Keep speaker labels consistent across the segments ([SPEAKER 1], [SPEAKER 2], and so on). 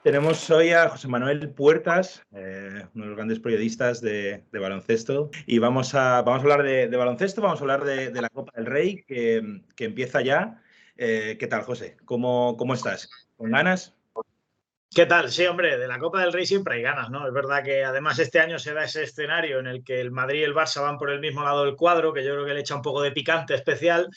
[SPEAKER 1] Tenemos hoy a José Manuel Puertas, uno de los grandes periodistas de baloncesto, y vamos a hablar de baloncesto, vamos a hablar de la Copa del Rey, que empieza ya. ¿Qué tal, José? ¿Cómo estás? ¿Con ganas?
[SPEAKER 2] ¿Qué tal? Sí, hombre, de la Copa del Rey siempre hay ganas, ¿no? Es verdad que además este año se da ese escenario en el que el Madrid y el Barça van por el mismo lado del cuadro, que yo creo que le echa un poco de picante especial.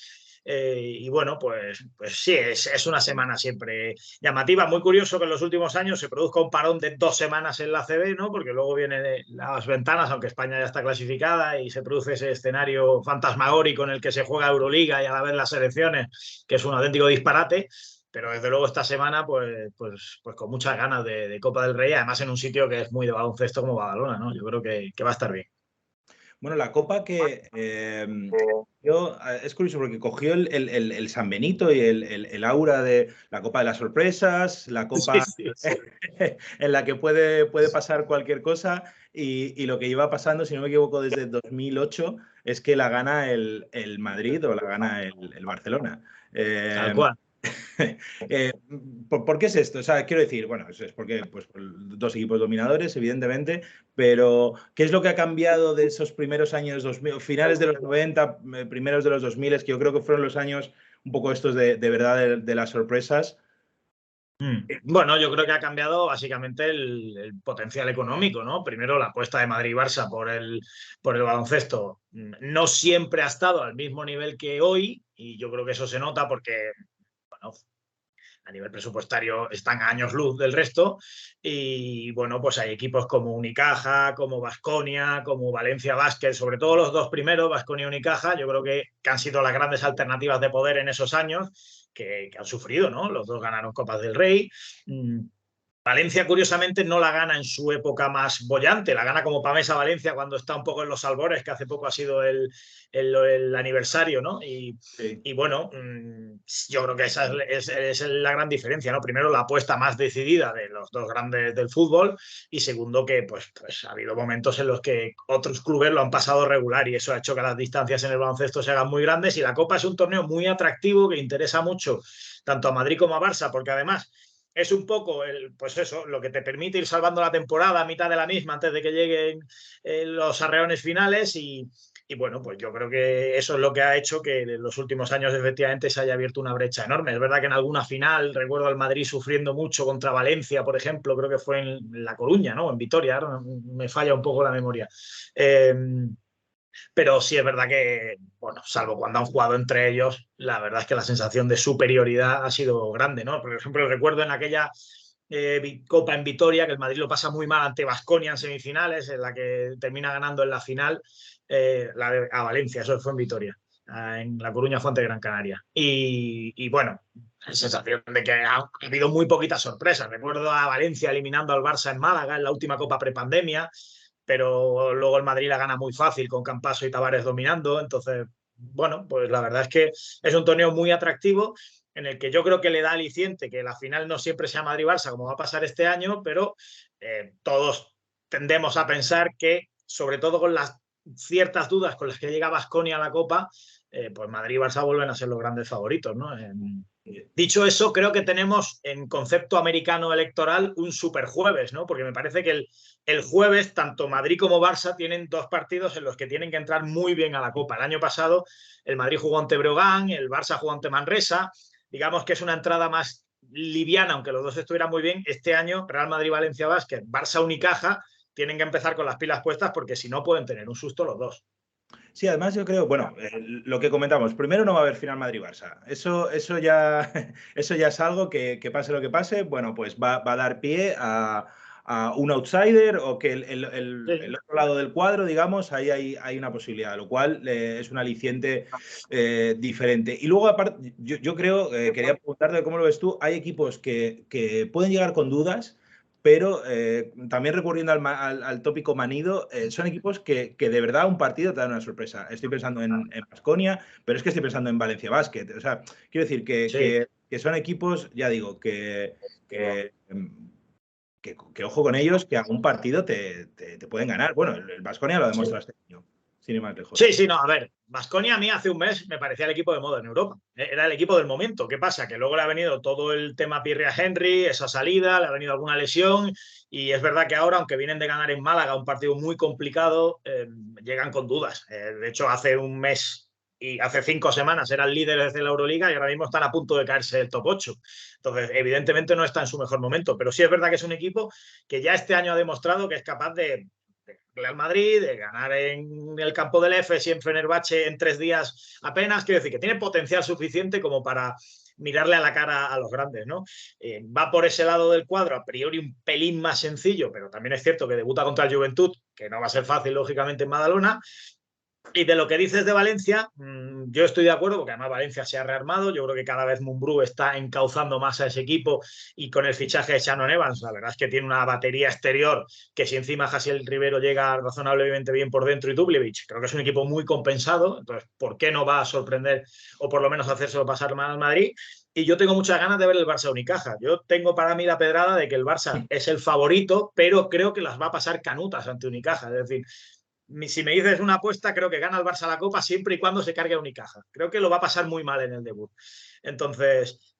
[SPEAKER 2] Y bueno, pues sí, es una semana siempre llamativa. Muy curioso que en los últimos años se produzca un parón de 2 semanas en la ACB, ¿no? Porque luego vienen las ventanas, aunque España ya está clasificada, y se produce ese escenario fantasmagórico en el que se juega Euroliga y a la vez las selecciones, que es un auténtico disparate. Pero desde luego esta semana, pues con muchas ganas de Copa del Rey, además en un sitio que es muy de baloncesto como Badalona, ¿no? Yo creo que va a estar bien.
[SPEAKER 1] Bueno, la Copa es curioso porque cogió el San Benito y el aura de la Copa de las sorpresas, la
[SPEAKER 2] Sí,
[SPEAKER 1] Copa
[SPEAKER 2] sí, sí.
[SPEAKER 1] en la que puede pasar cualquier cosa y lo que lleva pasando, si no me equivoco, desde 2008 es que la gana el Madrid o la gana el Barcelona.
[SPEAKER 2] Tal
[SPEAKER 1] Eh,
[SPEAKER 2] cual.
[SPEAKER 1] eh, ¿por qué es esto? O sea, quiero decir, bueno, es porque pues, dos equipos dominadores, evidentemente, pero ¿qué es lo que ha cambiado de esos primeros años 2000, finales de los 90, primeros de los 2000, que yo creo que fueron los años un poco estos de verdad de las sorpresas?
[SPEAKER 2] Bueno, yo creo que ha cambiado básicamente el potencial económico, ¿no? Primero la apuesta de Madrid y Barça por el baloncesto no siempre ha estado al mismo nivel que hoy, y yo creo que eso se nota porque, bueno, a nivel presupuestario están a años luz del resto. Y bueno, pues hay equipos como Unicaja, como Baskonia, como Valencia Basket, sobre todo los dos primeros, Baskonia y Unicaja, yo creo que han sido las grandes alternativas de poder en esos años que han sufrido, ¿no? Los dos ganaron Copas del Rey. Valencia, curiosamente, no la gana en su época más bollante, la gana como Pamesa Valencia cuando está un poco en los albores, que hace poco ha sido el aniversario, ¿no?
[SPEAKER 1] Sí.
[SPEAKER 2] Y bueno, yo creo que esa es la gran diferencia, ¿no? Primero, la apuesta más decidida de los dos grandes del fútbol, y segundo, que pues ha habido momentos en los que otros clubes lo han pasado regular, y eso ha hecho que las distancias en el baloncesto se hagan muy grandes, y la Copa es un torneo muy atractivo que interesa mucho tanto a Madrid como a Barça, porque además es un poco pues eso, lo que te permite ir salvando la temporada a mitad de la misma antes de que lleguen los arreones finales. Y bueno, pues yo creo que eso es lo que ha hecho que en los últimos años efectivamente se haya abierto una brecha enorme. Es verdad que en alguna final recuerdo al Madrid sufriendo mucho contra Valencia, por ejemplo, creo que fue en La Coruña, ¿no? En Vitoria, ahora me falla un poco la memoria. Eh, pero sí es verdad que, bueno, salvo cuando han jugado entre ellos, la verdad es que la sensación de superioridad ha sido grande, ¿no? Por ejemplo, recuerdo en aquella Copa en Vitoria, que el Madrid lo pasa muy mal ante Baskonia en semifinales, en la que termina ganando en la final a Valencia, eso fue en Vitoria. En La Coruña fue ante Gran Canaria. Y bueno, la sensación de que ha habido muy poquitas sorpresas. Recuerdo a Valencia eliminando al Barça en Málaga en la última Copa prepandemia, pero luego el Madrid la gana muy fácil con Campaso y Tavares dominando. Entonces, bueno, pues la verdad es que es un torneo muy atractivo en el que yo creo que le da aliciente que la final no siempre sea Madrid-Barça como va a pasar este año, pero todos tendemos a pensar que, sobre todo con las ciertas dudas con las que llega Baskonia a la Copa, pues Madrid y Barça vuelven a ser los grandes favoritos, ¿no? Dicho eso, creo que tenemos en concepto americano electoral un superjueves, ¿no? Porque me parece que el jueves tanto Madrid como Barça tienen dos partidos en los que tienen que entrar muy bien a la Copa. El año pasado el Madrid jugó ante Breogán, el Barça jugó ante Manresa. Digamos que es una entrada más liviana, aunque los dos estuvieran muy bien. Este año Real Madrid-Valencia Basket, Barça-Unicaja, tienen que empezar con las pilas puestas porque si no pueden tener un susto los dos.
[SPEAKER 1] Sí, además yo creo, bueno, lo que comentamos, primero no va a haber final Madrid-Barça. Eso ya, eso ya es algo que pase lo que pase, bueno, pues va a dar pie a un outsider o que el
[SPEAKER 2] Sí.
[SPEAKER 1] otro lado del cuadro, digamos, ahí hay una posibilidad, lo cual es un aliciente diferente. Y luego, aparte, yo creo, quería preguntarte cómo lo ves tú, hay equipos que pueden llegar con dudas pero también recurriendo al tópico manido, son equipos que de verdad un partido te dan una sorpresa. Estoy pensando en Baskonia, pero es que estoy pensando en Valencia Basket. O sea, quiero decir
[SPEAKER 2] Sí.
[SPEAKER 1] que son equipos, ya digo, que, que ojo con ellos, que a un partido te pueden ganar. Bueno, el Baskonia lo ha demostrado este año. sin ir más lejos.
[SPEAKER 2] Sí, sí, no, a ver, Baskonia a mí hace un mes me parecía el equipo de moda en Europa. Era el equipo del momento. ¿Qué pasa? Que luego le ha venido todo el tema Pierre Henry, esa salida, le ha venido alguna lesión y es verdad que ahora, aunque vienen de ganar en Málaga, un partido muy complicado, llegan con dudas. De hecho, hace un mes y hace 5 semanas eran líderes de la Euroliga y ahora mismo están a punto de caerse del top 8. Entonces, evidentemente no está en su mejor momento, pero sí es verdad que es un equipo que ya este año ha demostrado que es capaz de Real Madrid, de ganar en el campo del EFES y en Fenerbahce en 3 días apenas. Quiero decir que tiene potencial suficiente como para mirarle a la cara a los grandes, ¿no? Va por ese lado del cuadro, a priori un pelín más sencillo, pero también es cierto que debuta contra el Juventud, que no va a ser fácil, lógicamente, en Badalona. Y de lo que dices de Valencia, yo estoy de acuerdo, porque además Valencia se ha rearmado. Yo creo que cada vez Mumbrú está encauzando más a ese equipo y con el fichaje de Shannon Evans, la verdad es que tiene una batería exterior que si encima Jasiel Rivero llega razonablemente bien por dentro y Dubljevic, creo que es un equipo muy compensado. Entonces, ¿por qué no va a sorprender o por lo menos hacérselo pasar mal al Madrid? Y yo tengo muchas ganas de ver el Barça Unicaja. Yo tengo para mí la pedrada de que el Barça es el favorito, pero creo que las va a pasar canutas ante Unicaja. Es decir, si me dices una apuesta, creo que gana el Barça la Copa siempre y cuando se cargue a Unicaja. Creo que lo va a pasar muy mal en el debut. Entonces,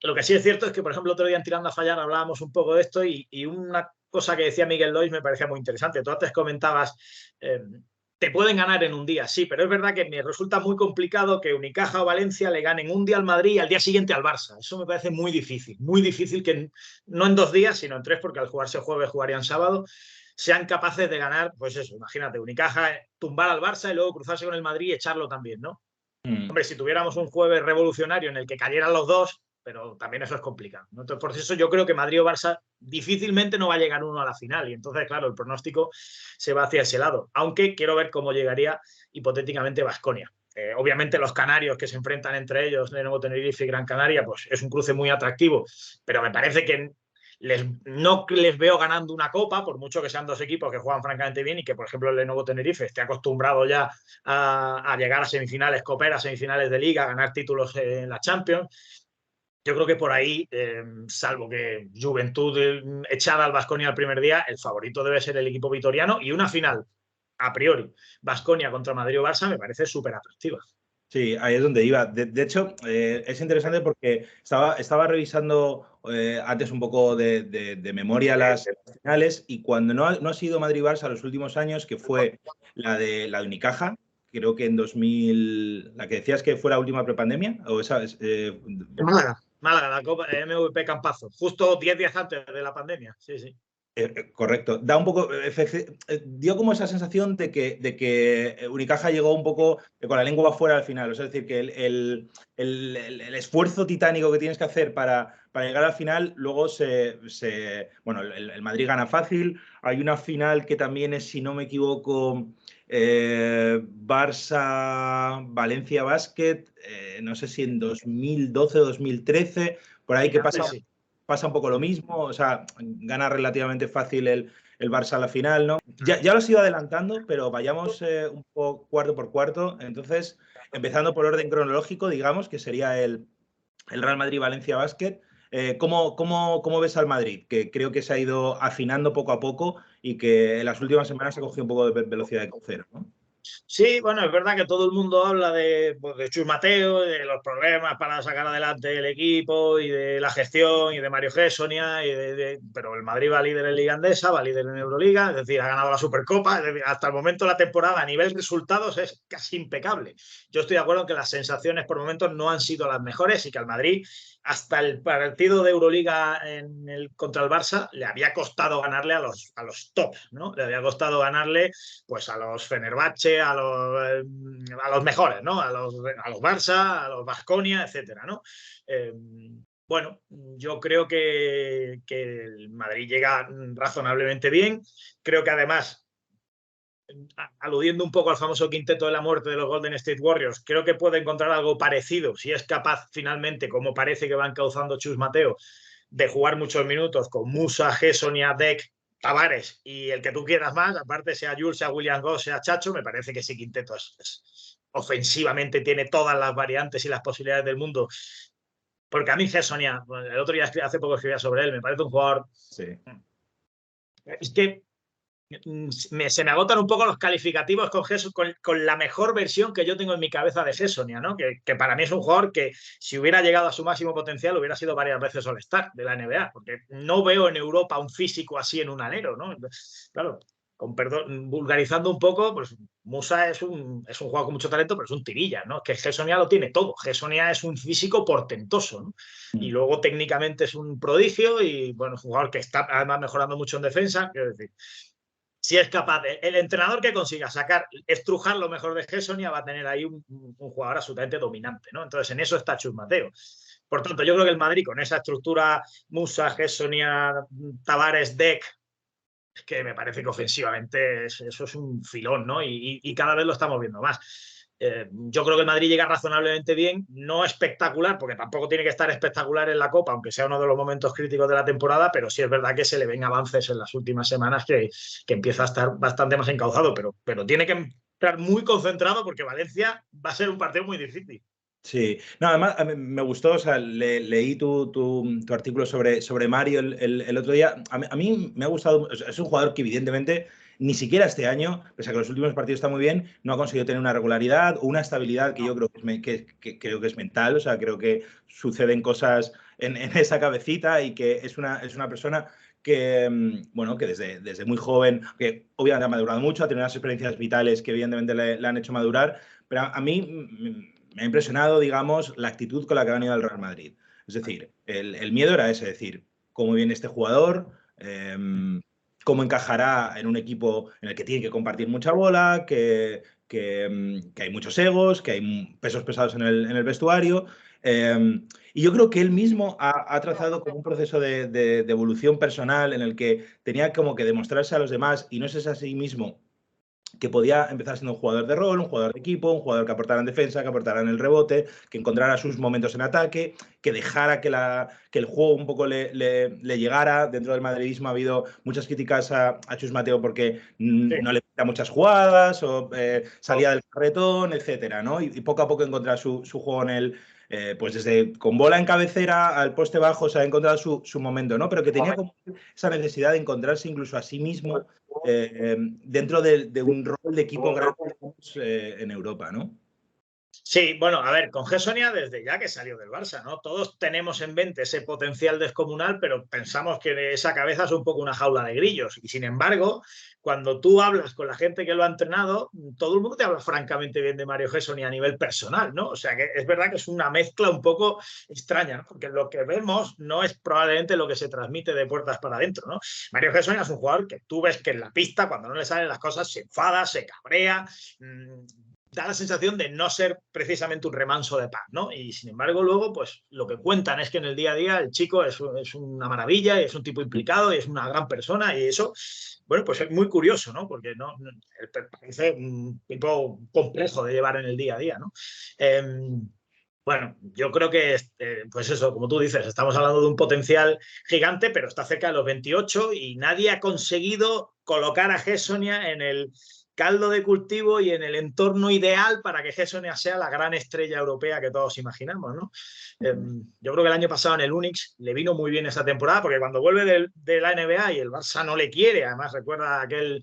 [SPEAKER 2] lo que sí es cierto es que, por ejemplo, otro día en Tirando a Fallar hablábamos un poco de esto y una cosa que decía Miguel Lois me parecía muy interesante. Tú antes comentabas, te pueden ganar en un día, sí, pero es verdad que me resulta muy complicado que Unicaja o Valencia le ganen un día al Madrid y al día siguiente al Barça. Eso me parece muy difícil que no en 2 días, sino en 3, porque al jugarse jueves jugarían sábado, sean capaces de ganar, pues eso, imagínate, Unicaja, tumbar al Barça y luego cruzarse con el Madrid y echarlo también, ¿no? Hombre, si tuviéramos un jueves revolucionario en el que cayeran los dos, pero también eso es complicado, ¿no? Entonces, por eso yo creo que Madrid o Barça difícilmente no va a llegar uno a la final y entonces, claro, el pronóstico se va hacia ese lado, aunque quiero ver cómo llegaría hipotéticamente Baskonia. Obviamente los canarios que se enfrentan entre ellos, de nuevo Tenerife y Gran Canaria, pues es un cruce muy atractivo, pero me parece que no les veo ganando una copa, por mucho que sean 2 equipos que juegan francamente bien y que, por ejemplo, el Lenovo Tenerife esté acostumbrado ya a llegar a semifinales, coperas, semifinales de liga, a ganar títulos en la Champions. Yo creo que por ahí, salvo que Juventud echada al Baskonia el primer día, el favorito debe ser el equipo vitoriano y una final, a priori, Baskonia contra Madrid o Barça, me parece súper atractiva.
[SPEAKER 1] Sí, ahí es donde iba. De hecho, es interesante porque estaba revisando antes un poco de memoria las finales y cuando no ha sido Madrid-Barça los últimos años, que fue la de Unicaja, creo que en 2000, la que decías que fue la última prepandemia, o esa
[SPEAKER 2] Málaga, la Copa MVP Campazo, justo 10 días antes de la pandemia. Sí, sí.
[SPEAKER 1] Correcto. Da un poco, dio como esa sensación de que Unicaja llegó un poco con la lengua afuera al final. O sea, es decir, que el esfuerzo titánico que tienes que hacer para llegar al final, luego bueno, el Madrid gana fácil. Hay una final que también es, si no me equivoco, Barça-Valencia Basket, no sé si en 2012 o 2013, por ahí que pasa.
[SPEAKER 2] Sí.
[SPEAKER 1] Pasa un poco lo mismo, o sea, gana relativamente fácil el Barça a la final, ¿no? Ya lo has ido adelantando, pero vayamos un poco cuarto por cuarto. Entonces, empezando por orden cronológico, digamos, que sería el Real Madrid-Valencia Basket. ¿Cómo ves al Madrid? Que creo que se ha ido afinando poco a poco y que en las últimas semanas ha cogido un poco de velocidad de crucero, ¿no?
[SPEAKER 2] Sí, bueno, es verdad que todo el mundo habla de Chus Mateo, de los problemas para sacar adelante el equipo y de la gestión y de Mario Gessonia, pero el Madrid va líder en Liga Andesa, va líder en Euroliga, es decir, ha ganado la Supercopa. Es decir, hasta el momento la temporada a nivel resultados es casi impecable. Yo estoy de acuerdo en que las sensaciones por momentos no han sido las mejores y que al Madrid, hasta el partido de Euroliga contra el Barça, le había costado ganarle a los tops, ¿no? Le había costado ganarle pues a los Fenerbahce, a los mejores, ¿no? A los Barça, a los Baskonia, etcétera, ¿no? Bueno, yo creo que el Madrid llega razonablemente bien. Creo que además, aludiendo un poco al famoso quinteto de la muerte de los Golden State Warriors, creo que puede encontrar algo parecido, si es capaz finalmente, como parece que va encauzando Chus Mateo, de jugar muchos minutos con Musa, Gessonia, Deck, Tavares y el que tú quieras más, aparte sea Jules, sea William Goss, sea Chacho. Me parece que ese quinteto ofensivamente tiene todas las variantes y las posibilidades del mundo. Porque a mí Gessonia, el otro día hace poco escribía sobre él, me parece un jugador...
[SPEAKER 1] Sí.
[SPEAKER 2] Es que Se me agotan un poco los calificativos con la mejor versión que yo tengo en mi cabeza de Hessonia, ¿no? Que para mí es un jugador que, si hubiera llegado a su máximo potencial, hubiera sido varias veces All-Star de la NBA, porque no veo en Europa un físico así en un alero, ¿no? Claro, con perdón, vulgarizando un poco, pues Musa es un jugador con mucho talento, pero es un tirilla, ¿no? Que Hessonia lo tiene todo. Hessonia es un físico portentoso, ¿no? Y luego técnicamente es un prodigio y, bueno, un jugador que está además mejorando mucho en defensa, quiero decir, si es capaz, el entrenador que consiga estrujar lo mejor de Hessonia va a tener ahí un jugador absolutamente dominante, ¿no? Entonces, en eso está Chus Mateo. Por tanto, yo creo que el Madrid, con esa estructura Musa, Hessonia, Tavares, Dec, es que me parece que ofensivamente eso es un filón, ¿no? Y cada vez lo estamos viendo más. Yo creo que el Madrid llega razonablemente bien, no espectacular, porque tampoco tiene que estar espectacular en la Copa, aunque sea uno de los momentos críticos de la temporada, pero sí es verdad que se le ven avances en las últimas semanas que empieza a estar bastante más encauzado, pero tiene que estar muy concentrado porque Valencia va a ser un partido muy difícil.
[SPEAKER 1] Sí, no, además a mí me gustó, o sea, leí tu artículo sobre Mario el otro día. A mí me ha gustado, es un jugador que evidentemente ni siquiera este año, pese a que los últimos partidos están muy bien, no ha conseguido tener una regularidad o una estabilidad que yo creo creo que es mental, o sea, creo que suceden cosas en esa cabecita y que es una persona que, bueno, que desde muy joven, que obviamente ha madurado mucho, ha tenido unas experiencias vitales que evidentemente le han hecho madurar, pero a mí me ha impresionado, digamos, la actitud con la que ha venido al Real Madrid. Es decir, el miedo era ese, es decir, cómo viene este jugador, cómo encajará en un equipo en el que tiene que compartir mucha bola, que hay muchos egos, que hay pesos pesados en el vestuario. Y yo creo que él mismo ha trazado como un proceso de evolución personal en el que tenía como que demostrarse a los demás y no es a sí mismo que podía empezar siendo un jugador de rol, un jugador de equipo, un jugador que aportara en defensa, que aportara en el rebote, que encontrara sus momentos en ataque, que dejara que el juego un poco le llegara. Dentro del madridismo ha habido muchas críticas a Chus Mateo porque no le quita muchas jugadas o salía del carretón, etcétera, ¿no? Y poco a poco encontrar su juego en el, pues desde con bola en cabecera al poste bajo se ha encontrado su momento, ¿no? Pero que tenía como esa necesidad de encontrarse incluso a sí mismo dentro de un rol de equipo grande en Europa, ¿no?
[SPEAKER 2] Sí, bueno, a ver, con Hessonia desde ya que salió del Barça, ¿no? Todos tenemos en mente ese potencial descomunal, pero pensamos que esa cabeza es un poco una jaula de grillos. Y sin embargo, cuando tú hablas con la gente que lo ha entrenado, todo el mundo te habla francamente bien de Mario Hessonia a nivel personal, ¿no? O sea que es verdad que es una mezcla un poco extraña, ¿no? Porque lo que vemos no es probablemente lo que se transmite de puertas para adentro, ¿no? Mario Hessonia es un jugador que tú ves que en la pista, cuando no le salen las cosas, se enfada, se cabrea, da la sensación de no ser precisamente un remanso de paz, ¿no? Y sin embargo, luego, pues lo que cuentan es que en el día a día el chico es una maravilla, y es un tipo implicado y es una gran persona, y eso, bueno, pues es muy curioso, ¿no? Porque parece un tipo complejo de llevar en el día a día, ¿no? Bueno, yo creo que, pues eso, como tú dices, estamos hablando de un potencial gigante, pero está cerca de los 28 y nadie ha conseguido colocar a Hessonia en el caldo de cultivo y en el entorno ideal para que Hessonia sea la gran estrella europea que todos imaginamos, ¿no? Yo creo que el año pasado en el Unix le vino muy bien esa temporada, porque cuando vuelve de la NBA y el Barça no le quiere, además recuerda aquel...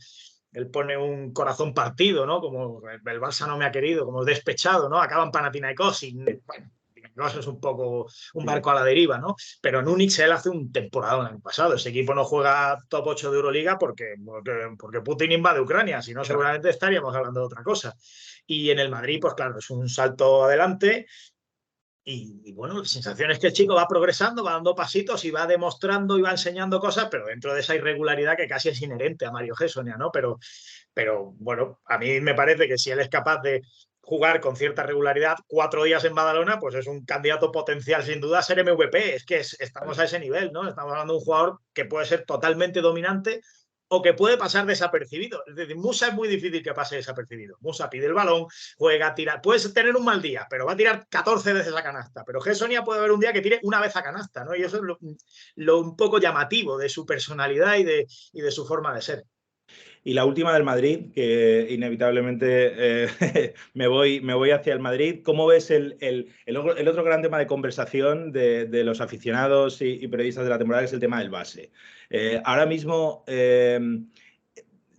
[SPEAKER 2] Él pone un corazón partido, ¿no? Como el Barça no me ha querido, como despechado, ¿no? Acaba en Panathinaikos y, bueno, Panathinaikos es un poco un barco a la deriva, ¿no? Pero en Unix él hace un temporada el año pasado. Ese equipo no juega top 8 de Euroliga porque Putin invade Ucrania, si no seguramente estaríamos hablando de otra cosa. Y en el Madrid, pues claro, es un salto adelante. Y bueno, la sensación es que el chico va progresando, va dando pasitos y va demostrando y va enseñando cosas, pero dentro de esa irregularidad que casi es inherente a Mario Hessonia, ¿no? Pero bueno, a mí me parece que si él es capaz de jugar con cierta regularidad 4 días en Badalona, pues es un candidato potencial sin duda a ser MVP. Es que estamos a ese nivel, ¿no? Estamos hablando de un jugador que puede ser totalmente dominante o que puede pasar desapercibido. Es decir, Musa es muy difícil que pase desapercibido. Musa pide el balón, juega, tira. Puedes tener un mal día, pero va a tirar 14 veces a canasta. Pero Hessonia puede haber un día que tire una vez a canasta, ¿no? Y eso es lo un poco llamativo de su personalidad y de su forma de ser.
[SPEAKER 1] Y la última del Madrid, que inevitablemente me voy hacia el Madrid. ¿Cómo ves el otro gran tema de conversación de los aficionados y periodistas de la temporada, que es el tema del base? Ahora mismo,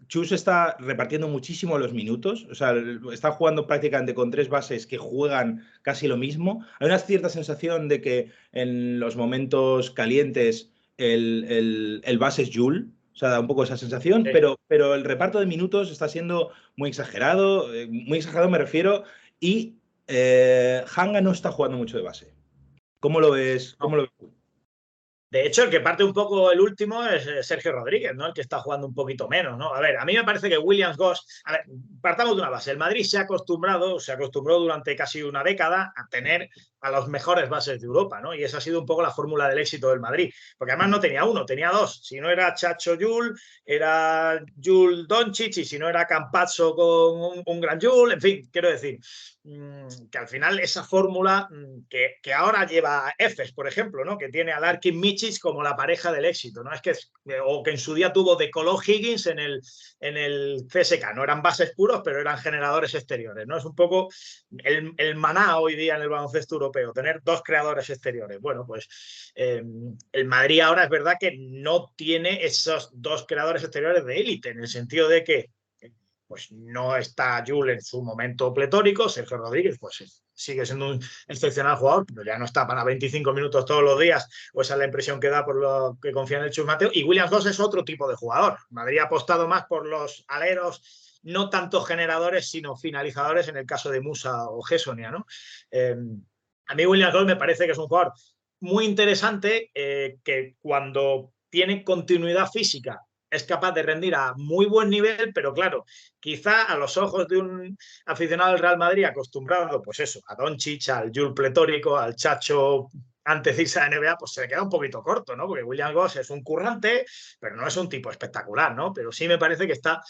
[SPEAKER 1] Chus está repartiendo muchísimo los minutos, o sea, está jugando prácticamente con 3 bases que juegan casi lo mismo. Hay una cierta sensación de que en los momentos calientes el base es Jul, o sea, da un poco esa sensación,
[SPEAKER 2] Sí.
[SPEAKER 1] pero el reparto de minutos está siendo muy exagerado me refiero, y Hanga no está jugando mucho de base. ¿Cómo lo ves?
[SPEAKER 2] No.
[SPEAKER 1] ¿Cómo lo ves tú?
[SPEAKER 2] De hecho, el que parte un poco el último es Sergio Rodríguez, ¿no? El que está jugando un poquito menos, ¿no? A ver, a mí me parece que Williams Goss. A ver, partamos de una base. El Madrid se acostumbró durante casi una década a tener a los mejores bases de Europa, ¿no? Y esa ha sido un poco la fórmula del éxito del Madrid. Porque además no tenía uno, tenía dos. Si no era Chacho Jul, era Jul Doncic, y si no era Campazzo con un gran Jul, en fin, quiero decir que al final esa fórmula que ahora lleva a Efes, por ejemplo, ¿no? Que tiene a Larkin Mičić como la pareja del éxito, ¿no? O que en su día tuvo de Colo Higgins en el CSK, no eran bases puros, pero eran generadores exteriores, ¿no? Es un poco el maná hoy día en el baloncesto europeo, tener dos creadores exteriores. Bueno, pues el Madrid ahora es verdad que no tiene esos dos creadores exteriores de élite, en el sentido de que pues no está Jul en su momento pletórico, Sergio Rodríguez pues sigue siendo un excepcional jugador, pero ya no está para 25 minutos todos los días, o esa es la impresión que da por lo que confía en el Chus Mateo, y Williams Goss es otro tipo de jugador. Madrid ha apostado más por los aleros, no tanto generadores, sino finalizadores en el caso de Musa o Gessonia, ¿no? A mí Williams Goss me parece que es un jugador muy interesante, que cuando tiene continuidad física es capaz de rendir a muy buen nivel, pero claro, quizá a los ojos de un aficionado del Real Madrid acostumbrado, pues eso, a Doncic, al Jul pletórico, al Chacho antes de irse a la NBA, pues se le queda un poquito corto, ¿no? Porque William Goss es un currante, pero no es un tipo espectacular, ¿no? Pero sí me parece que está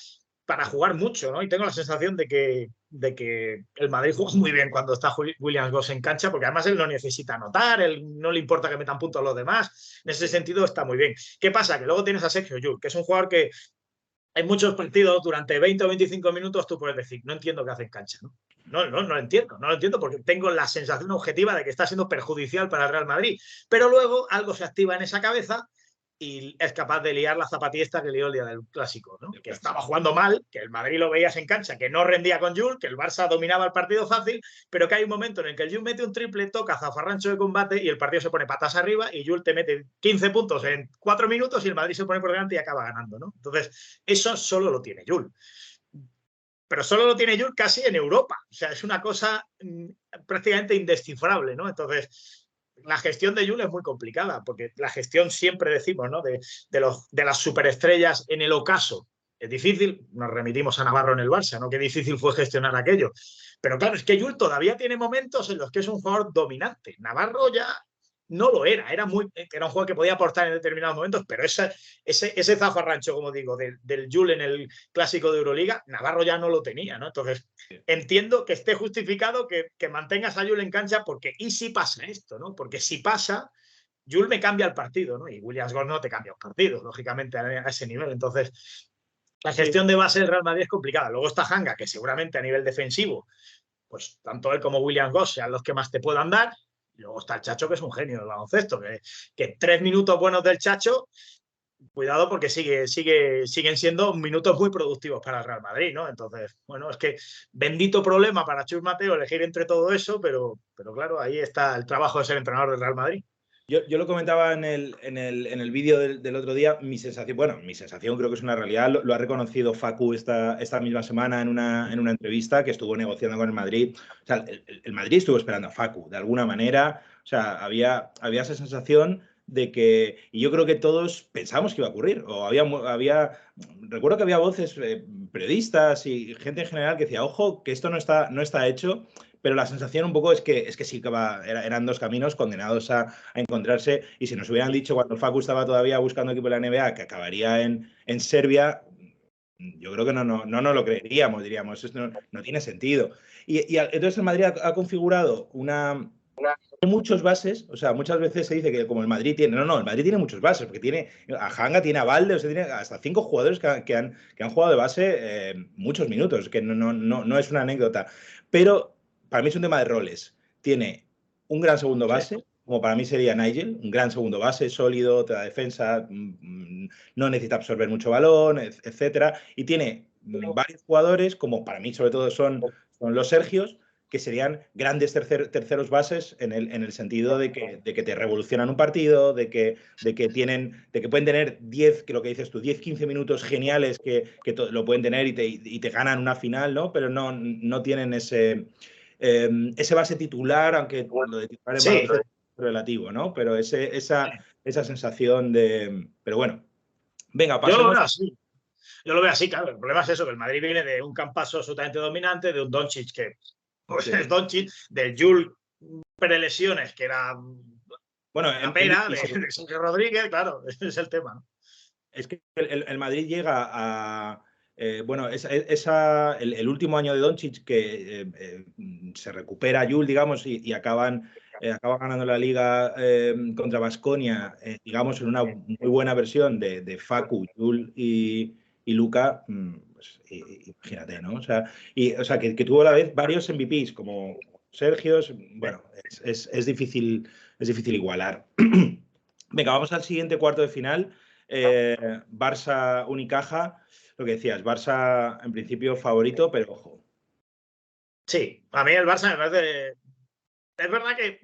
[SPEAKER 2] para jugar mucho, ¿no? Y tengo la sensación de que el Madrid juega muy bien cuando está Williams Goss en cancha, porque además él no necesita anotar, él no le importa que metan puntos los demás. En ese sentido está muy bien. ¿Qué pasa? Que luego tienes a Sergio Llull, que es un jugador que en muchos partidos durante 20 o 25 minutos tú puedes decir, no entiendo qué hace en cancha, ¿no? No lo entiendo porque tengo la sensación objetiva de que está siendo perjudicial para el Real Madrid. Pero luego algo se activa en esa cabeza y es capaz de liar la zapatista que lió el día del clásico, ¿no? Que estaba jugando mal, que el Madrid lo veías en cancha, que no rendía con Jul, que el Barça dominaba el partido fácil, pero que hay un momento en el que el Jul mete un triple, toca zafarrancho de combate y el partido se pone patas arriba y Jul te mete 15 puntos en 4 minutos y el Madrid se pone por delante y acaba ganando, ¿no? Entonces, eso solo lo tiene Jul. Pero solo lo tiene Jul casi en Europa. O sea, es una cosa prácticamente indescifrable, ¿no? Entonces, la gestión de Jul es muy complicada, porque la gestión siempre decimos, ¿no? De las superestrellas en el ocaso. Es difícil, nos remitimos a Navarro en el Barça, ¿no? Qué difícil fue gestionar aquello. Pero claro, es que Jul todavía tiene momentos en los que es un jugador dominante. Navarro ya no lo era un juego que podía aportar en determinados momentos, pero ese zafarrancho, como digo, del Jul en el clásico de Euroliga, Navarro ya no lo tenía, ¿no? Entonces, entiendo que esté justificado que mantengas a Jul en cancha, porque ¿y si pasa esto, no? Porque si pasa, Jul me cambia el partido, ¿no? Y Williams Goss no te cambia un partido, lógicamente, a ese nivel. Entonces, la gestión de base del Real Madrid es complicada. Luego está Hanga, que seguramente a nivel defensivo, pues tanto él como Williams Goss sean los que más te puedan dar. Y luego está el Chacho, que es un genio del baloncesto, que 3 minutos buenos del Chacho, cuidado porque siguen siendo minutos muy productivos para el Real Madrid, ¿no? Entonces, bueno, es que bendito problema para Chus Mateo elegir entre todo eso, pero claro, ahí está el trabajo de ser entrenador del Real Madrid.
[SPEAKER 1] Yo lo comentaba en el vídeo del otro día, mi sensación creo que es una realidad, lo ha reconocido Facu esta misma semana en una entrevista que estuvo negociando con el Madrid. O sea, el Madrid estuvo esperando a Facu, de alguna manera, o sea, había esa sensación de que, y yo creo que todos pensábamos que iba a ocurrir, o recuerdo que había voces, periodistas y gente en general que decía, ojo, que esto no está hecho. Pero la sensación un poco es que sí que eran dos caminos condenados a encontrarse. Y si nos hubieran dicho cuando Facu estaba todavía buscando equipo de la NBA que acabaría en Serbia, yo creo que no nos lo creeríamos, diríamos, esto no tiene sentido. Y entonces el Madrid ha configurado muchos bases, o sea, muchas veces se dice que como el Madrid tiene, el Madrid tiene muchos bases, porque tiene a Hanga, tiene a Valde, o sea, tiene hasta 5 jugadores que han jugado de base muchos minutos, que no es una anécdota. Pero para mí es un tema de roles. Tiene un gran segundo base, como para mí sería Nigel, un gran segundo base, sólido, te da defensa, no necesita absorber mucho balón, etcétera. Y tiene varios jugadores, como para mí sobre todo son los Sergios, que serían grandes terceros bases en el sentido de que te revolucionan un partido, de que pueden tener 10, que lo que dices tú, 10-15 minutos geniales que lo pueden tener y te ganan una final, ¿no? Pero no tienen ese base titular, aunque lo de titular en baloncesto es relativo, ¿no? Pero esa sensación de... Pero bueno, venga, pasemos...
[SPEAKER 2] Yo lo veo así, claro. El problema es eso, que el Madrid viene de un campazo absolutamente dominante, de un Doncic que pues es Doncic, del Jules prelesiones, que era una pena, de Sergio Rodríguez, claro, ese es el tema, ¿no?
[SPEAKER 1] Es que el Madrid llega a... bueno, el último año de Doncic que se recupera Jules, digamos, y acaba ganando la Liga contra Baskonia, digamos, en una muy buena versión de Facu, Jules y Luka, pues, imagínate, ¿no? O sea, que tuvo a la vez varios MVPs, como Sergio, bueno, es difícil igualar. Venga, vamos al siguiente cuarto de final. Barça Unicaja, lo que decías, Barça en principio favorito, pero ojo.
[SPEAKER 2] Sí, a mí el Barça me parece... Es verdad que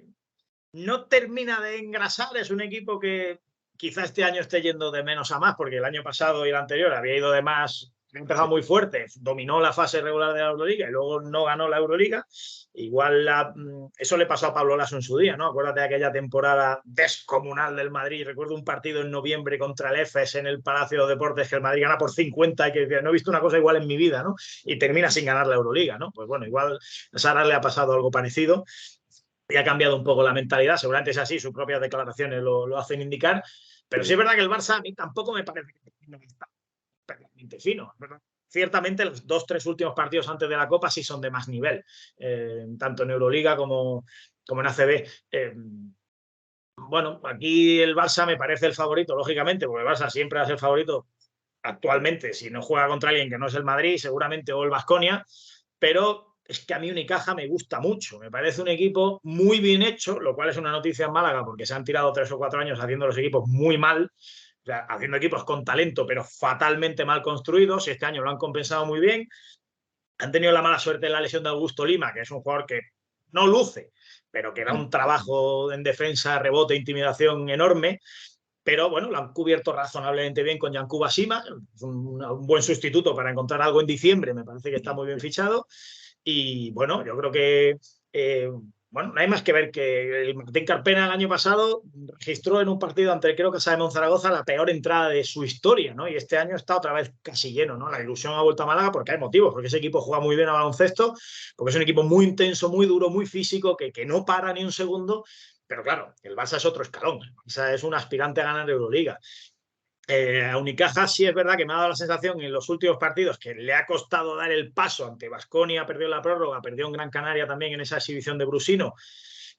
[SPEAKER 2] no termina de engrasar, es un equipo que quizá este año esté yendo de menos a más, porque el año pasado y el anterior había ido de más, ha empezado muy fuerte, dominó la fase regular de la Euroliga y luego no ganó la Euroliga. Igual eso le pasó a Pablo Laso en su día, ¿no? Acuérdate de aquella temporada descomunal del Madrid. Recuerdo un partido en noviembre contra el EFES en el Palacio de Deportes que el Madrid gana por 50 y que no he visto una cosa igual en mi vida, ¿no? Y termina sin ganar la Euroliga, ¿no? Pues bueno, igual a Sara le ha pasado algo parecido y ha cambiado un poco la mentalidad, seguramente es así, sus propias declaraciones lo hacen indicar, pero sí es verdad que el Barça a mí tampoco me parece que está perfectamente fino, ¿verdad? Ciertamente los 2-3 últimos partidos antes de la Copa sí son de más nivel, tanto en Euroliga como en ACB. Bueno, aquí el Barça me parece el favorito, lógicamente, porque el Barça siempre va a ser el favorito actualmente, si no juega contra alguien que no es el Madrid, seguramente, o el Baskonia, pero es que a mí Unicaja me gusta mucho, me parece un equipo muy bien hecho, lo cual es una noticia en Málaga porque se han tirado 3 o 4 años haciendo los equipos muy mal, o sea, haciendo equipos con talento pero fatalmente mal construidos, y este año lo han compensado muy bien. Han tenido la mala suerte de la lesión de Augusto Lima, que es un jugador que no luce, pero que da un trabajo en defensa, rebote, intimidación enorme. Pero bueno, lo han cubierto razonablemente bien con Yankuba Sima, un buen sustituto para encontrar algo en diciembre, me parece que está muy bien fichado. Y bueno, yo creo que bueno, no hay más que ver que el Martín Carpena el año pasado registró en un partido ante creo que Simón Zaragoza la peor entrada de su historia, ¿no? Y este año está otra vez casi lleno, ¿no? La ilusión ha vuelto a Málaga porque hay motivos, porque ese equipo juega muy bien a baloncesto, porque es un equipo muy intenso, muy duro, muy físico, que no para ni un segundo. Pero claro, el Barça es otro escalón. El Barça es un aspirante a ganar Euroliga. A Unicaja sí es verdad que me ha dado la sensación en los últimos partidos que le ha costado dar el paso ante Baskonia, perdió la prórroga, perdió en Gran Canaria también en esa exhibición de Brusino.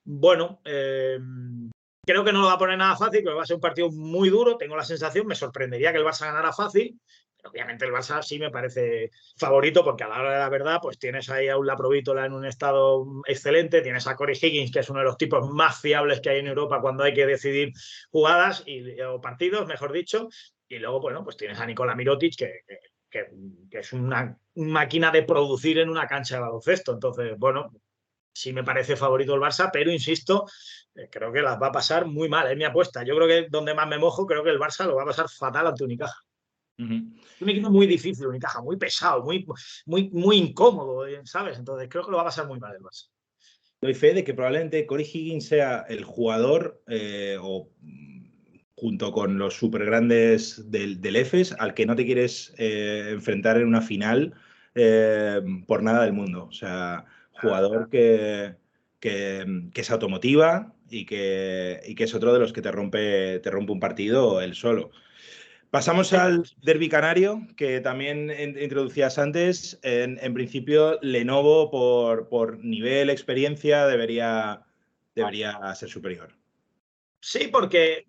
[SPEAKER 2] Bueno, creo que no lo va a poner nada fácil, pero va a ser un partido muy duro, tengo la sensación, me sorprendería que el Barça ganara fácil, pero obviamente el Barça sí me parece favorito porque a la hora de la verdad pues tienes ahí a un Laprovítola en un estado excelente, tienes a Corey Higgins, que es uno de los tipos más fiables que hay en Europa cuando hay que decidir jugadas o partidos, mejor dicho, y luego bueno, pues tienes a Nikola Mirotic que es una máquina de producir en una cancha de baloncesto, entonces bueno, sí me parece favorito el Barça, pero insisto, creo que las va a pasar muy mal, es mi apuesta. Yo creo que donde más me mojo, creo que el Barça lo va a pasar fatal ante Unicaja. Un equipo muy difícil, Unicaja, muy pesado, muy incómodo, ¿sabes? Entonces creo que lo va a pasar muy mal el Barça.
[SPEAKER 1] Doy fe de que probablemente Corey Higgins sea el jugador, junto con los super grandes del EFES, al que no te quieres enfrentar en una final por nada del mundo. O sea, jugador que se automotiva y que es otro de los que te rompe un partido él solo. Pasamos al derbi canario, que también introducías antes. En principio, Lenovo, por nivel, experiencia, debería ser superior.
[SPEAKER 2] Sí, porque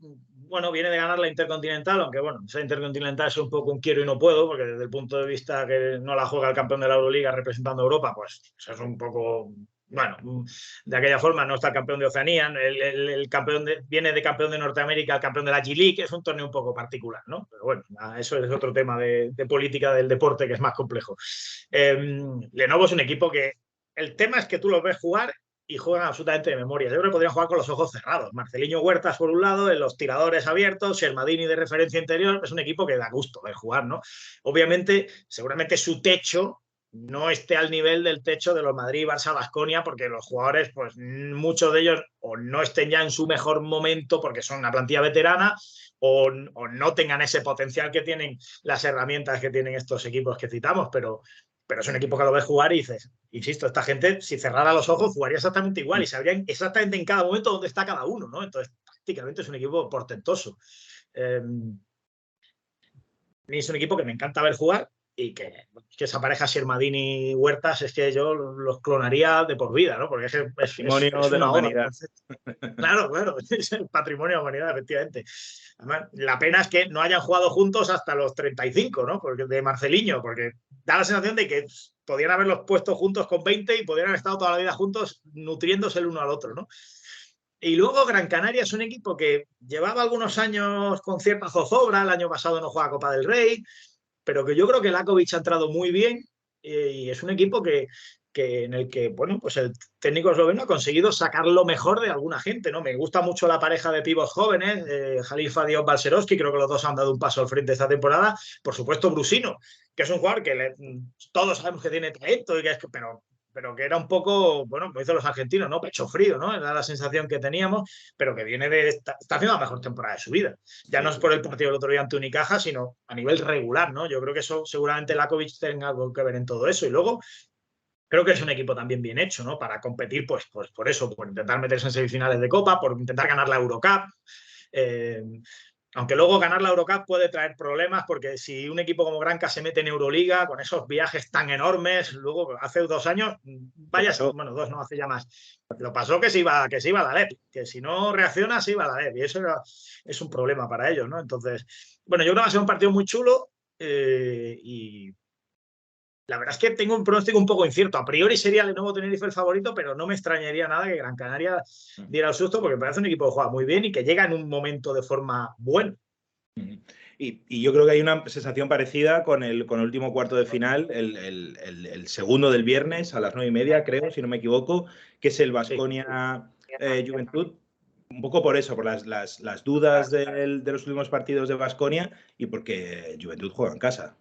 [SPEAKER 2] bueno, viene de ganar la Intercontinental, aunque bueno, esa Intercontinental es un poco un quiero y no puedo, porque desde el punto de vista que no la juega el campeón de la Euroliga representando a Europa, pues es un poco, bueno, de aquella forma no está el campeón de Oceanía, el campeón viene de campeón de Norteamérica, el campeón de la G-League, es un torneo un poco particular, ¿no? Pero bueno, eso es otro tema de política del deporte que es más complejo. Lenovo es un equipo que el tema es que tú lo ves jugar y juegan absolutamente de memoria. Yo creo que podrían jugar con los ojos cerrados. Marceliño Huertas por un lado, en los tiradores abiertos, Shermadini de referencia interior, es un equipo que da gusto de jugar, ¿no? Obviamente, seguramente su techo no esté al nivel del techo de los Madrid, Barça, Baskonia, porque los jugadores, pues muchos de ellos o no estén ya en su mejor momento porque son una plantilla veterana o no tengan ese potencial que tienen las herramientas que tienen estos equipos que citamos, pero es un equipo que lo ves jugar y dices, insisto, esta gente, si cerrara los ojos, jugaría exactamente igual y sabrían exactamente en cada momento dónde está cada uno, ¿no? Entonces, prácticamente es un equipo portentoso. Es un equipo que me encanta ver jugar y que esa pareja Shermadini-Huertas es que yo los clonaría de por vida, ¿no? Porque es
[SPEAKER 1] Patrimonio de la
[SPEAKER 2] una oda.
[SPEAKER 1] humanidad.
[SPEAKER 2] Claro, es el patrimonio de la humanidad, efectivamente. Además, la pena es que no hayan jugado juntos hasta los 35, ¿no? Porque, de Marceliño, porque da la sensación de que podían haberlos puesto juntos con 20 y podrían haber estado toda la vida juntos nutriéndose el uno al otro, ¿no? Y luego Gran Canaria es un equipo que llevaba algunos años con cierta zozobra, el año pasado no juega Copa del Rey, pero que yo creo que Lakovic ha entrado muy bien y es un equipo que en el que, bueno, pues el técnico esloveno ha conseguido sacar lo mejor de alguna gente, ¿no? Me gusta mucho la pareja de pibos jóvenes, Jalifa Diop Balcerowski, creo que los dos han dado un paso al frente esta temporada. Por supuesto, Brusino, que es un jugador que todos sabemos que tiene talento, y que pero que era un poco, bueno, como dicen los argentinos, ¿no? Pecho frío, ¿no? Era la sensación que teníamos, pero que viene está haciendo la mejor temporada de su vida. Ya no es por el partido del otro día ante Unicaja, sino a nivel regular, ¿no? Yo creo que eso seguramente Lakovic tenga algo que ver en todo eso. Y luego creo que es un equipo también bien hecho, ¿no? Para competir, pues por eso, por intentar meterse en semifinales de Copa, por intentar ganar la Eurocup. Aunque luego ganar la Eurocup puede traer problemas, porque si un equipo como Granca se mete en Euroliga con esos viajes tan enormes, luego hace 2 años, bueno, 2 no, hace ya más, lo pasó que se iba a la LEP, que si no reacciona se iba a la LEP, y eso es un problema para ellos, ¿no? Entonces, bueno, yo creo que va a ser un partido muy chulo y la verdad es que tengo un pronóstico un poco incierto. A priori sería Lenovo Tenerife el favorito, pero no me extrañaría nada que Gran Canaria diera el susto, porque me parece un equipo que juega muy bien y que llega en un momento de forma buena.
[SPEAKER 1] Y yo creo que hay una sensación parecida con el último cuarto de final, el segundo del viernes a las 9:30, creo, si no me equivoco, que es el Baskonia Juventud. Un poco por eso, por las dudas de los últimos partidos de Baskonia y porque Juventud juega en casa.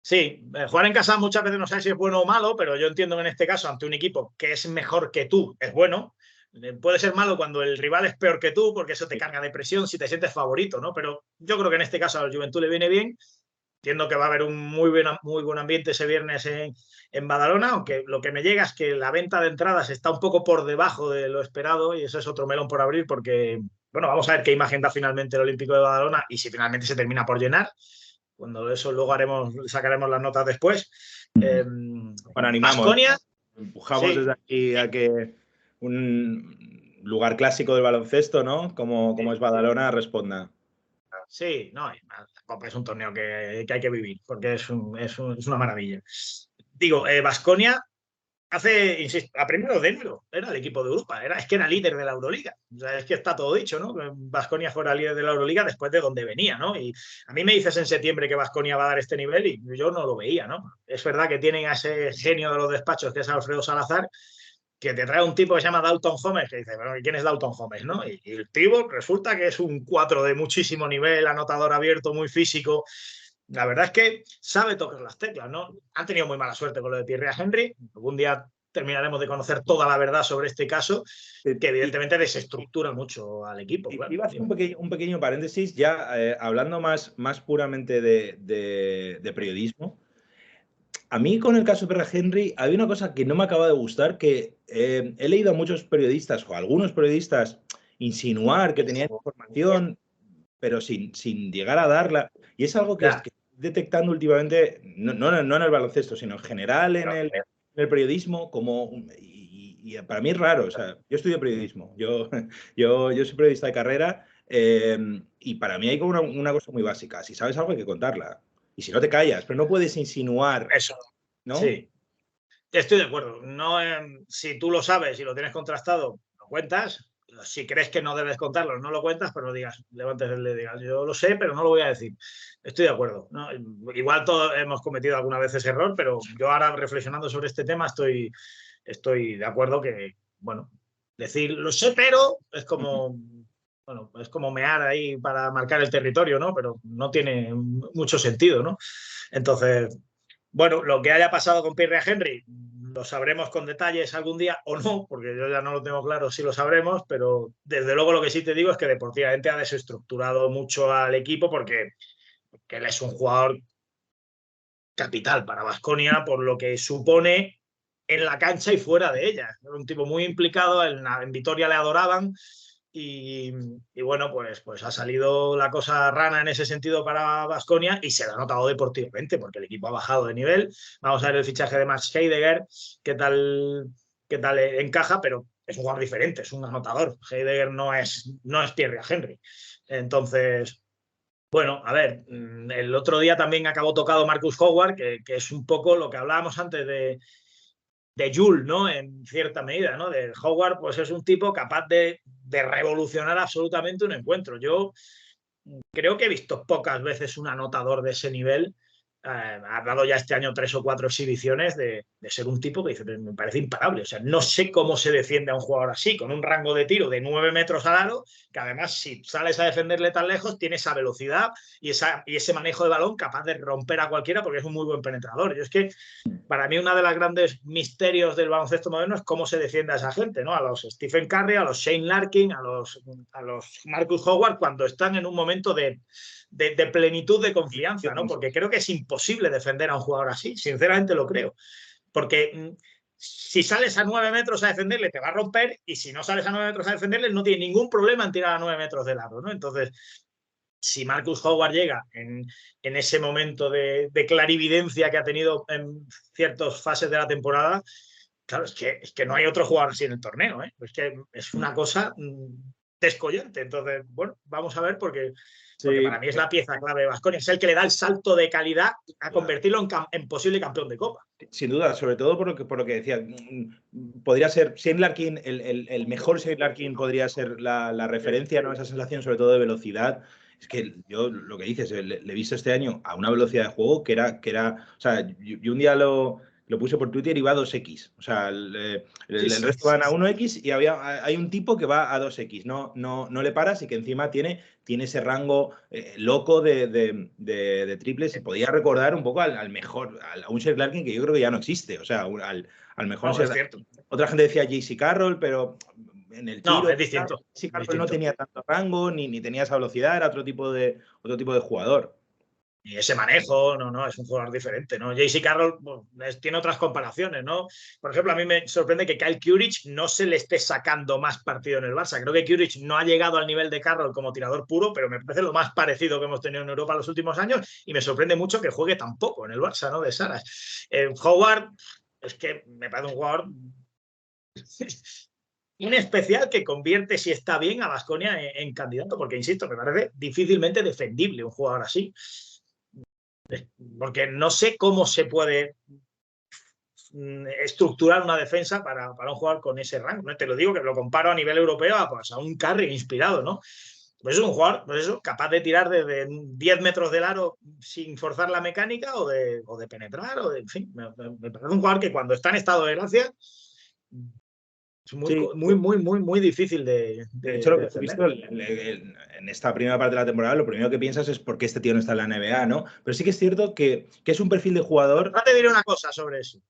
[SPEAKER 2] Sí, jugar en casa muchas veces no sabes si es bueno o malo, pero yo entiendo que en este caso, ante un equipo que es mejor que tú, es bueno. Puede ser malo cuando el rival es peor que tú, porque eso te carga de presión si te sientes favorito, ¿no? Pero yo creo que en este caso a la Juventud le viene bien. Entiendo que va a haber un muy buen ambiente ese viernes en Badalona, aunque lo que me llega es que la venta de entradas está un poco por debajo de lo esperado y eso es otro melón por abrir porque, bueno, vamos a ver qué imagen da finalmente el Olímpico de Badalona y si finalmente se termina por llenar. Cuando eso luego sacaremos las notas después.
[SPEAKER 1] Bueno, animamos.
[SPEAKER 2] Baskonia,
[SPEAKER 1] empujamos desde aquí a que un lugar clásico del baloncesto, ¿no? Como es Badalona, responda.
[SPEAKER 2] Sí, no, la Copa es un torneo que hay que vivir, porque es una maravilla. Digo, Baskonia insisto, a primero de enero era el equipo de Europa, es que era líder de la Euroliga. O sea, es que está todo dicho, ¿no? Baskonia fuera líder de la Euroliga después de donde venía, ¿no? Y a mí me dices en septiembre que Baskonia va a dar este nivel y yo no lo veía, ¿no? Es verdad que tienen a ese genio de los despachos que es Alfredo Salazar, que te trae un tipo que se llama Dalton Homes, que dice, bueno, ¿quién es Dalton Homes, no? Y el tipo resulta que es un 4 de muchísimo nivel, anotador abierto, muy físico. La verdad es que sabe tocar las teclas, ¿no? Han tenido muy mala suerte con lo de Thierry Henry. Algún día terminaremos de conocer toda la verdad sobre este caso, que evidentemente desestructura mucho al equipo. Claro.
[SPEAKER 1] Iba a hacer un pequeño paréntesis, ya hablando más puramente de periodismo. A mí con el caso de Thierry Henry había una cosa que no me acaba de gustar, que he leído a muchos periodistas o a algunos periodistas insinuar que tenían información, pero sin llegar a darla. Y es algo que estoy detectando últimamente, no en el baloncesto, sino en general en el periodismo, y para mí es raro. O sea, yo estudio periodismo, yo soy periodista de carrera, Y para mí hay como una cosa muy básica. Si sabes algo hay que contarla. Y si no te callas, pero no puedes insinuar,
[SPEAKER 2] Eso,
[SPEAKER 1] ¿no?
[SPEAKER 2] sí. Estoy de acuerdo. No, si tú lo sabes y lo tienes contrastado, lo cuentas. Si crees que no debes contarlo, no lo cuentas, pero no digas, levantes el dedo y digas, yo lo sé, pero no lo voy a decir. Estoy de acuerdo, ¿no? Igual todos hemos cometido alguna vez ese error, pero yo ahora reflexionando sobre este tema estoy de acuerdo que, bueno, decir lo sé, pero es como, bueno, es como mear ahí para marcar el territorio, ¿no? Pero no tiene mucho sentido, ¿no? Entonces, bueno, lo que haya pasado con Pierre Henry lo sabremos con detalles algún día o no, porque yo ya no lo tengo claro si lo sabremos, pero desde luego lo que sí te digo es que deportivamente ha desestructurado mucho al equipo porque él es un jugador capital para Baskonia por lo que supone en la cancha y fuera de ella. Era un tipo muy implicado, en Vitoria le adoraban y bueno, pues ha salido la cosa rana en ese sentido para Baskonia y se lo ha notado deportivamente porque el equipo ha bajado de nivel. Vamos a ver el fichaje de Max Heidegger, qué tal encaja, pero es un jugador diferente, es un anotador. Heidegger no es Pierre Henry. Entonces, bueno, a ver, el otro día también acabó tocado Marcus Howard, que es un poco lo que hablábamos antes de Jules, ¿no? En cierta medida, ¿no? De Howard, pues es un tipo capaz de revolucionar absolutamente un encuentro. Yo creo que he visto pocas veces un anotador de ese nivel. Ha dado ya este año 3 o 4 exhibiciones de ser un tipo que dice, me parece imparable. O sea, no sé cómo se defiende a un jugador así, con un rango de tiro de 9 metros al aro, que además si sales a defenderle tan lejos, tiene esa velocidad y ese manejo de balón capaz de romper a cualquiera porque es un muy buen penetrador. Yo es que para mí una de las grandes misterios del baloncesto moderno es cómo se defiende a esa gente, ¿no? A los Stephen Curry, a los Shane Larkin, a los Marcus Howard, cuando están en un momento de plenitud de confianza, ¿no? Porque creo que es imposible defender a un jugador así, sinceramente lo creo. Porque si sales a 9 metros a defenderle, te va a romper, y si no sales a 9 metros a defenderle, no tiene ningún problema en tirar a 9 metros de lado, ¿no? Entonces, si Marcus Howard llega en ese momento de clarividencia que ha tenido en ciertas fases de la temporada, claro, es que no hay otro jugador así en el torneo, ¿eh? Es que es una cosa descollante. Entonces, bueno, vamos a ver porque para mí es la pieza clave de Baskonia. Es el que le da el salto de calidad a convertirlo en posible campeón de Copa.
[SPEAKER 1] Sin duda, sobre todo por lo que decía. Podría ser Shane Larkin, el mejor Shane Larkin podría ser la referencia, ¿no? Esa sensación sobre todo de velocidad. Es que yo, lo que dices, le he visto este año a una velocidad de juego que era o sea, yo un día lo puse por Twitter y va a 2x. O sea, el resto van a 1x y hay un tipo que va a 2x. No le paras y que encima tiene ese rango loco de triples. Y podía recordar un poco al mejor, a un Shane Larkin que yo creo que ya no existe. O sea, al mejor.
[SPEAKER 2] No, es cierto.
[SPEAKER 1] Otra gente decía JC Carroll, pero en el tiro.
[SPEAKER 2] No, es distinto.
[SPEAKER 1] JC Carroll no tenía tanto rango ni tenía esa velocidad, era otro tipo de jugador.
[SPEAKER 2] Y ese manejo, no, es un jugador diferente, ¿no? JC Carroll tiene otras comparaciones, ¿no? Por ejemplo, a mí me sorprende que Kyle Kuric no se le esté sacando más partido en el Barça. Creo que Kuric no ha llegado al nivel de Carroll como tirador puro, pero me parece lo más parecido que hemos tenido en Europa en los últimos años y me sorprende mucho que juegue tan poco en el Barça, ¿no? De Saras. Howard, es que me parece un jugador un especial que convierte, si está bien, a Baskonia en candidato, porque, insisto, me parece difícilmente defendible un jugador así. Porque no sé cómo se puede estructurar una defensa para un jugador con ese rango, ¿no? Te lo digo que lo comparo a nivel europeo a un Curry inspirado, ¿no? Pues es un jugador capaz de tirar desde 10 metros del aro sin forzar la mecánica o de penetrar, en fin, me parece un jugador que cuando está en estado de gracia es muy difícil de
[SPEAKER 1] hecho, lo que he visto en esta primera parte de la temporada, lo primero que piensas es por qué este tío no está en la NBA, ¿no? Pero sí que es cierto que es un perfil de jugador.
[SPEAKER 2] No te diré una cosa sobre eso.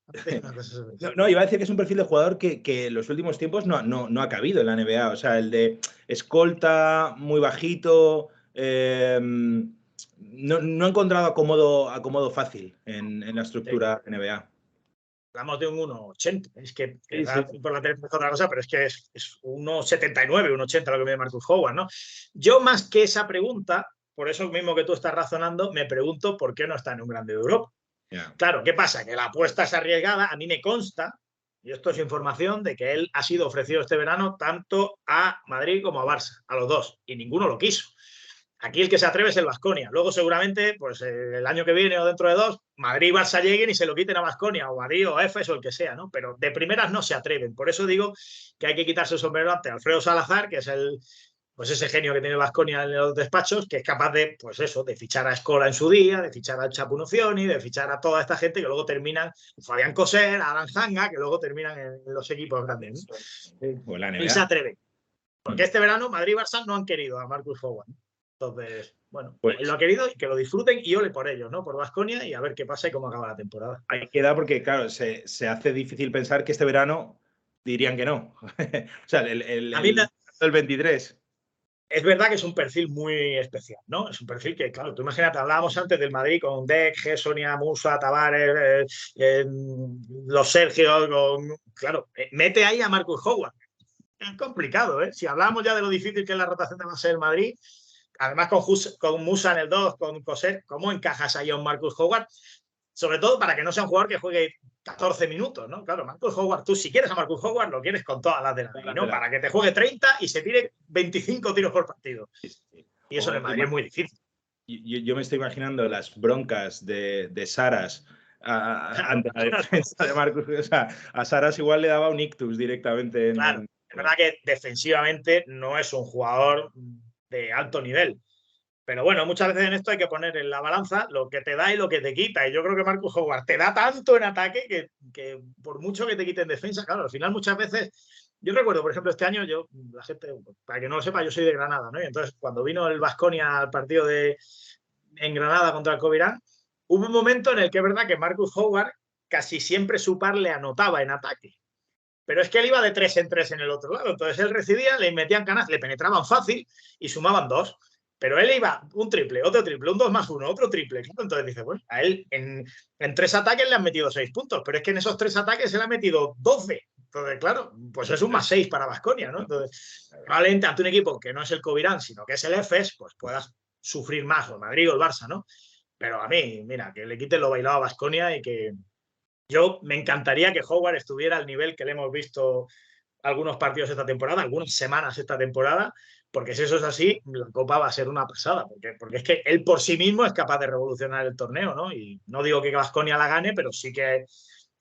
[SPEAKER 1] No, iba a decir que es un perfil de jugador que en los últimos tiempos no ha cabido en la NBA. O sea, el de escolta, muy bajito. No ha encontrado acomodo fácil en la estructura NBA.
[SPEAKER 2] Hablamos de un 1,80. Es que por la tele es otra cosa, pero es que es 1,79, 1,80 lo que mide Marcus Howard, ¿no? Yo, más que esa pregunta, por eso mismo que tú estás razonando, me pregunto por qué no está en un grande de Europa.
[SPEAKER 1] Yeah.
[SPEAKER 2] Claro, ¿qué pasa? Que la apuesta es arriesgada. A mí me consta y esto es información de que él ha sido ofrecido este verano tanto a Madrid como a Barça, a los dos, y ninguno lo quiso. Aquí el que se atreve es el Baskonia. Luego seguramente, pues el año que viene o dentro de 2, Madrid y Barça lleguen y se lo quiten a Baskonia, o Madrid o Efes o el que sea, ¿no? Pero de primeras no se atreven. Por eso digo que hay que quitarse el sombrero ante Alfredo Salazar, que es pues ese genio que tiene Baskonia en los despachos, que es capaz de, pues eso, de fichar a Escola en su día, de fichar a Chapu Nozioni, de fichar a toda esta gente que luego terminan, Fabián Coser, Alan Hanga, que luego terminan en los equipos grandes, ¿no? Y se atreven. Porque este verano Madrid y Barça no han querido a Marcus Howard. Entonces, bueno, pues él lo ha querido y que lo disfruten y ole por ellos, ¿no? Por Baskonia y a ver qué pasa y cómo acaba la temporada.
[SPEAKER 1] Ahí queda porque, claro, se hace difícil pensar que este verano dirían que no. O sea, el 23.
[SPEAKER 2] Es verdad que es un perfil muy especial, ¿no? Es un perfil que, claro, tú imagínate, hablábamos antes del Madrid con Dec, Sonia, Musa, Tavares, los Sergio, claro, mete ahí a Marcus Howard. Es complicado, ¿eh? Si hablábamos ya de lo difícil que es la rotación de base del Madrid, además con Musa en el 2, con Coser, ¿cómo encajas ahí a un Marcus Howard? Sobre todo para que no sea un jugador que juegue 14 minutos, ¿no? Claro, Marcus Howard, tú si quieres a Marcus Howard lo quieres con todas las de la ley, ¿no? Para que te juegue 30 y se tire 25 tiros por partido. Y eso en el Madrid es muy difícil.
[SPEAKER 1] Yo me estoy imaginando las broncas de Saras ante la defensa de Marcus. O sea, a Saras igual le daba un ictus directamente.
[SPEAKER 2] Claro, es verdad que defensivamente no es un jugador de alto nivel. Pero bueno, muchas veces en esto hay que poner en la balanza lo que te da y lo que te quita. Y yo creo que Marcus Howard te da tanto en ataque que por mucho que te quite en defensa, claro, al final muchas veces. Yo recuerdo, por ejemplo, este año, la gente, para que no lo sepa, yo soy de Granada, ¿no? Y entonces, cuando vino el Baskonia al partido en Granada contra el Covirán, hubo un momento en el que es verdad que Marcus Howard casi siempre su par le anotaba en ataque. Pero es que él iba de 3 en 3 en el otro lado. Entonces él recibía, le metían canas, le penetraban fácil y sumaban 2. Pero él iba un triple, otro triple, un 2 más 1, otro triple. Entonces dice, bueno, a él en 3 ataques le han metido 6 puntos, pero es que en esos 3 ataques se le han metido 12. Entonces, claro, pues es un más 6 para Baskonia, ¿no? Entonces, probablemente ante un equipo que no es el Covirán, sino que es el Efes, pues puedas sufrir más, o el Madrid o el Barça, ¿no? Pero a mí, mira, que le quiten lo bailado a Baskonia y que yo me encantaría que Howard estuviera al nivel que le hemos visto algunos partidos esta temporada, algunas semanas esta temporada, porque si eso es así, la Copa va a ser una pasada, porque es que él por sí mismo es capaz de revolucionar el torneo, ¿no? Y no digo que Baskonia la gane, pero sí que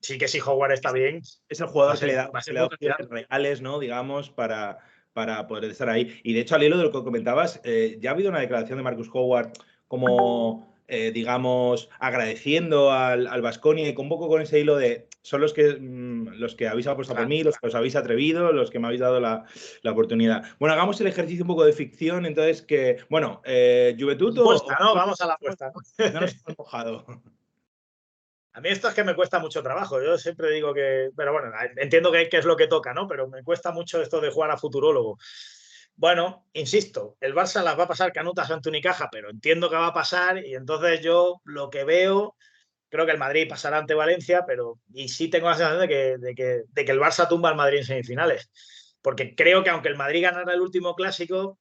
[SPEAKER 2] si Howard está bien.
[SPEAKER 1] Es el jugador que le da opciones reales, ¿no? Digamos, para poder estar ahí. Y de hecho, al hilo de lo que comentabas, ya ha habido una declaración de Marcus Howard como, digamos, agradeciendo al Baskonia y un poco con ese hilo de son los que habéis apostado por mí, los que os habéis atrevido, los que me habéis dado la oportunidad. Bueno, hagamos el ejercicio un poco de ficción, entonces que, bueno, Juventud
[SPEAKER 2] ¿no? Vamos a la apuesta, ¿no?
[SPEAKER 1] No nos hemos mojado.
[SPEAKER 2] A mí esto es que me cuesta mucho trabajo. Yo siempre digo que, pero bueno, entiendo que es lo que toca, ¿no? Pero me cuesta mucho esto de jugar a futurólogo. Bueno, insisto, el Barça las va a pasar canutas ante Unicaja, pero entiendo que va a pasar y entonces yo lo que veo, creo que el Madrid pasará ante Valencia, y sí tengo la sensación de que el Barça tumba al Madrid en semifinales. Porque creo que aunque el Madrid ganara el último clásico,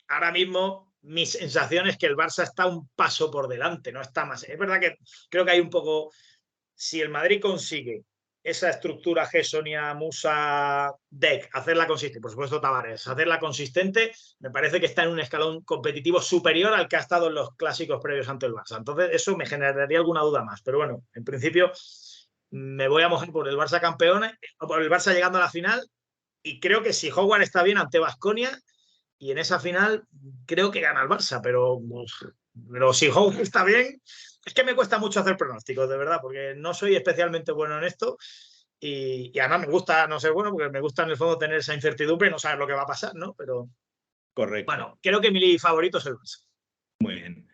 [SPEAKER 2] ahora mismo mi sensación es que el Barça está un paso por delante, no está más. Es verdad que creo que hay un poco. Si el Madrid consigue esa estructura Sonia, Musa, Dec, hacerla consistente, por supuesto Tavares, hacerla consistente, me parece que está en un escalón competitivo superior al que ha estado en los clásicos previos ante el Barça. Entonces eso me generaría alguna duda más, pero bueno, en principio me voy a mojar por el Barça campeón o por el Barça llegando a la final y creo que si Howard está bien ante Baskonia y en esa final creo que gana el Barça, pero si Howard está bien. Es que me cuesta mucho hacer pronósticos, de verdad, porque no soy especialmente bueno en esto y además me gusta no ser bueno porque me gusta en el fondo tener esa incertidumbre y no saber lo que va a pasar, ¿no? Pero
[SPEAKER 1] correcto.
[SPEAKER 2] Bueno, creo que mi favorito es el Barça.
[SPEAKER 1] Muy bien.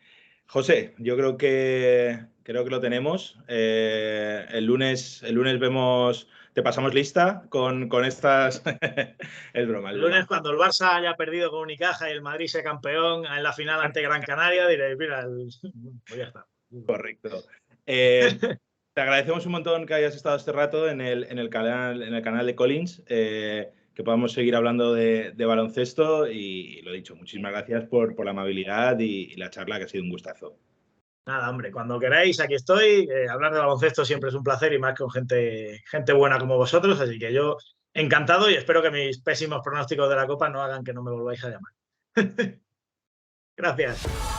[SPEAKER 1] José, yo creo que lo tenemos. El lunes vemos, te pasamos lista con estas. Es broma.
[SPEAKER 2] El lunes, cuando el Barça haya perdido con Unicaja y el Madrid sea campeón en la final ante Gran Canaria, diréis, mira, pues ya está.
[SPEAKER 1] Correcto. Te agradecemos un montón que hayas estado este rato en el canal de Collins, que podamos seguir hablando de baloncesto y lo dicho, muchísimas gracias por la amabilidad y la charla, que ha sido un gustazo.
[SPEAKER 2] Nada, hombre, cuando queráis, aquí estoy. Hablar de baloncesto siempre es un placer y más con gente buena como vosotros, así que yo encantado y espero que mis pésimos pronósticos de la Copa no hagan que no me volváis a llamar. Gracias.